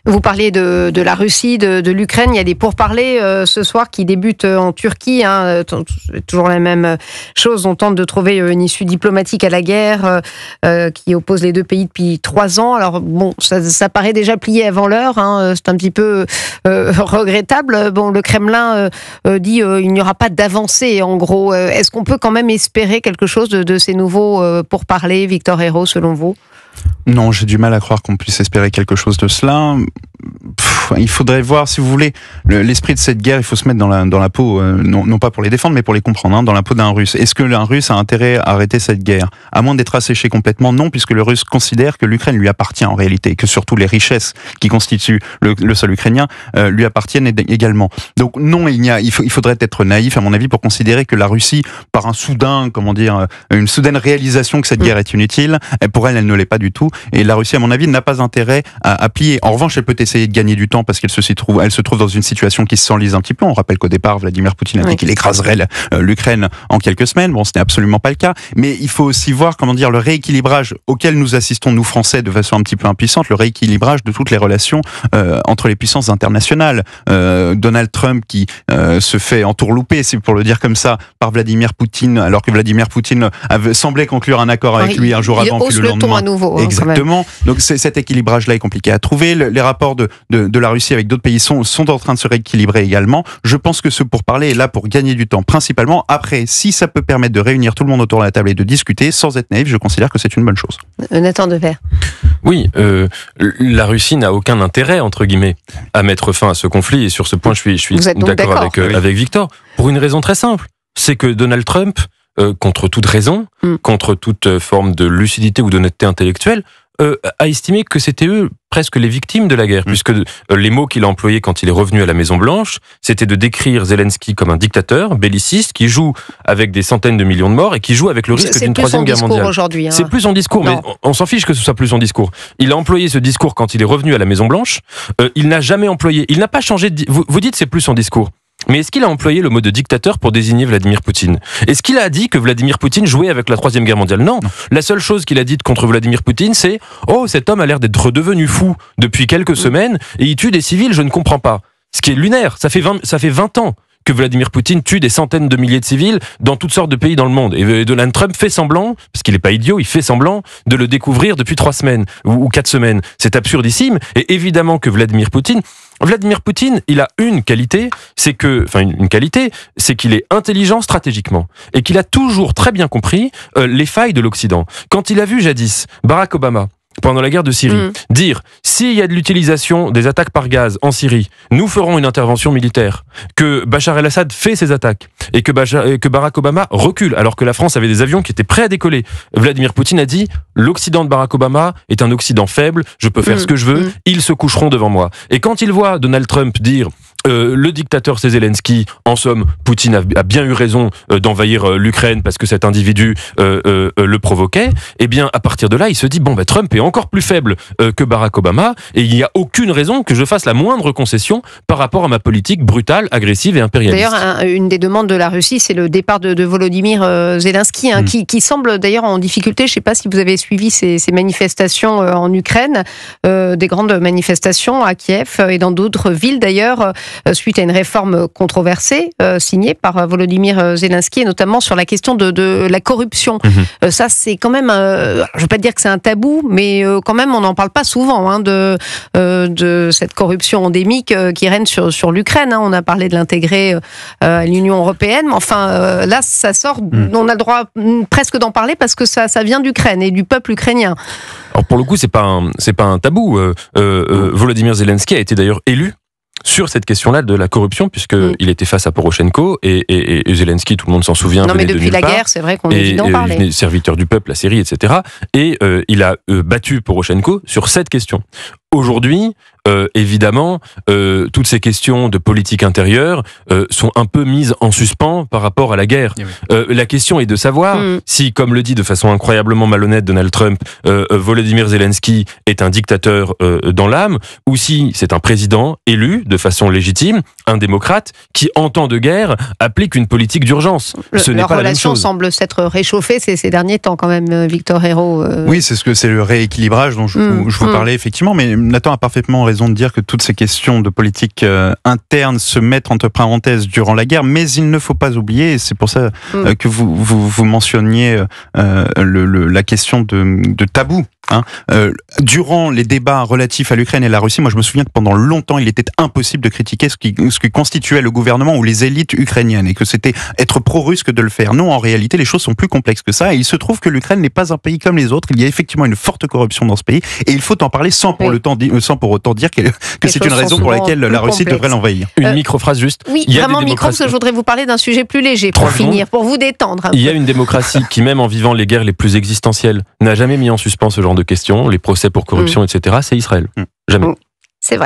Vous parliez de la Russie, de l'Ukraine. Il y a des pourparlers ce soir qui débutent en Turquie. Toujours la même chose. On tente de trouver une issue diplomatique à la guerre qui oppose les deux pays depuis 3 ans. Alors bon, ça paraît déjà plié avant l'heure. C'est un petit peu regrettable. Bon, le Kremlin dit il n'y aura pas d'avancée. En gros, est-ce qu'on peut quand même espérer quelque chose de ces nouveaux pourparlers, Victor Hérault, selon vous ? Non, j'ai du mal à croire qu'on puisse espérer quelque chose de cela. Il faudrait voir, si vous voulez, l'esprit de cette guerre, il faut se mettre dans la peau, non pas pour les défendre, mais pour les comprendre, dans la peau d'un Russe. Est-ce que un Russe a intérêt à arrêter cette guerre ? À moins d'être asséché complètement, non, puisque le Russe considère que l'Ukraine lui appartient en réalité, et que surtout les richesses qui constituent le sol ukrainien lui appartiennent également. Donc non, il faudrait être naïf, à mon avis, pour considérer que la Russie, par une soudaine réalisation que cette guerre est inutile, pour elle ne l'est pas du tout, et la Russie, à mon avis, n'a pas intérêt à plier. En revanche, elle peut essayer de gagner du temps parce qu'elle se trouve dans une situation qui s'enlise un petit peu. On rappelle qu'au départ, Vladimir Poutine a dit qu'il écraserait l'Ukraine en quelques semaines. Bon, ce n'est absolument pas le cas. Mais il faut aussi voir, le rééquilibrage auquel nous assistons, nous Français, de façon un petit peu impuissante, le rééquilibrage de toutes les relations entre les puissances internationales. Donald Trump qui se fait entourlouper, c'est pour le dire comme ça, par Vladimir Poutine, alors que Vladimir Poutine semblait conclure un accord avec lui un jour avant, puis le lendemain. À nouveau, exactement. Donc cet équilibrage-là est compliqué à trouver. Les rapports de la Russie avec d'autres pays sont en train de se rééquilibrer également. Je pense que ce pourparler est là pour gagner du temps principalement. Après, si ça peut permettre de réunir tout le monde autour de la table et de discuter sans être naïf, je considère que c'est une bonne chose. Nathan Dever. Oui, la Russie n'a aucun intérêt, entre guillemets, à mettre fin à ce conflit. Et sur ce point, je suis d'accord avec Victor. Pour une raison très simple. C'est que Donald Trump, contre toute raison, contre toute forme de lucidité ou d'honnêteté intellectuelle, a estimé que c'était eux presque les victimes de la guerre, puisque les mots qu'il a employés quand il est revenu à la Maison-Blanche, c'était de décrire Zelensky comme un dictateur, belliciste, qui joue avec des centaines de millions de morts et qui joue avec le risque d'une troisième guerre mondiale. C'est plus son discours, mais on s'en fiche que ce soit plus son discours. Il a employé ce discours quand il est revenu à la Maison-Blanche, il n'a jamais employé, il n'a pas changé de... Vous dites c'est plus son discours. Mais est-ce qu'il a employé le mot de dictateur pour désigner Vladimir Poutine ? Est-ce qu'il a dit que Vladimir Poutine jouait avec la Troisième Guerre mondiale ? Non. La seule chose qu'il a dite contre Vladimir Poutine, c'est « Oh, cet homme a l'air d'être redevenu fou depuis quelques semaines et il tue des civils, je ne comprends pas. » Ce qui est lunaire, ça fait 20 ans que Vladimir Poutine tue des centaines de milliers de civils dans toutes sortes de pays dans le monde. Et Donald Trump fait semblant, parce qu'il n'est pas idiot, il fait semblant de le découvrir depuis 3 semaines ou 4 semaines. C'est absurdissime. Et évidemment que Vladimir Poutine, il a une qualité, c'est qu'il est intelligent stratégiquement et qu'il a toujours très bien compris les failles de l'Occident. Quand il a vu jadis Barack Obama, pendant la guerre de Syrie, dire s'il y a de l'utilisation des attaques par gaz en Syrie, nous ferons une intervention militaire, que Bachar el-Assad fait ses attaques et que Barack Obama recule alors que la France avait des avions qui étaient prêts à décoller. Vladimir Poutine a dit l'Occident de Barack Obama est un Occident faible, je peux faire ce que je veux, ils se coucheront devant moi. Et quand il voit Donald Trump dire le dictateur c'est Zelensky, en somme, Poutine a bien eu raison d'envahir l'Ukraine parce que cet individu le provoquait, et bien à partir de là, il se dit Trump est encore plus faible que Barack Obama et il n'y a aucune raison que je fasse la moindre concession par rapport à ma politique brutale, agressive et impérialiste. D'ailleurs, une des demandes de la Russie, c'est le départ de Volodymyr Zelensky, qui semble d'ailleurs en difficulté. Je ne sais pas si vous avez suivi ces manifestations en Ukraine, des grandes manifestations à Kiev et dans d'autres villes d'ailleurs, suite à une réforme controversée signée par Volodymyr Zelensky, et notamment sur la question de la corruption. Ça, c'est quand même, je ne veux pas dire que c'est un tabou, mais quand même, on n'en parle pas souvent de cette corruption endémique qui règne sur l'Ukraine. On a parlé de l'intégrer à l'Union européenne, mais enfin, là, ça sort, on a le droit presque d'en parler parce que ça vient d'Ukraine et du peuple ukrainien. Alors pour le coup, c'est pas un tabou. Volodymyr Zelensky a été d'ailleurs élu sur cette question-là de la corruption, puisqu'il était face à Poroshenko, et Zelensky, tout le monde s'en souvient, non, mais depuis la guerre, c'est vrai qu'on évite d'en parler. Il venait serviteur du peuple, la Syrie, etc. Et il a battu Poroshenko sur cette question. Aujourd'hui, évidemment, toutes ces questions de politique intérieure sont un peu mises en suspens par rapport à la guerre. La question est de savoir si, comme le dit de façon incroyablement malhonnête Donald Trump, Volodymyr Zelensky est un dictateur dans l'âme, ou si c'est un président élu de façon légitime, un démocrate, qui, en temps de guerre, applique une politique d'urgence. Ce n'est pas la même chose. Leur relation semble s'être réchauffée ces derniers temps, quand même, Victor Hérault. Oui, c'est le rééquilibrage dont je vous parlais, effectivement, mais Nathan a parfaitement raison de dire que toutes ces questions de politique interne se mettent entre parenthèses durant la guerre, mais il ne faut pas oublier, et c'est pour ça que vous mentionniez la question de tabou. Durant les débats relatifs à l'Ukraine et la Russie, moi je me souviens que pendant longtemps il était impossible de critiquer ce qui constituait le gouvernement ou les élites ukrainiennes, et que c'était être pro-russe que de le faire. Non, en réalité les choses sont plus complexes que ça, et il se trouve que l'Ukraine n'est pas un pays comme les autres. Il y a effectivement une forte corruption dans ce pays, et il faut en parler sans pour autant dire que c'est une raison pour laquelle la Russie devrait l'envahir. Une micro-phrase juste. Oui, vraiment micro, parce que je voudrais vous parler d'un sujet plus léger pour finir, pour vous détendre. Il y a une démocratie qui, même en vivant les guerres les plus existentielles, n'a jamais mis en suspens ce genre de questions, les procès pour corruption, etc. C'est Israël. Jamais. C'est vrai.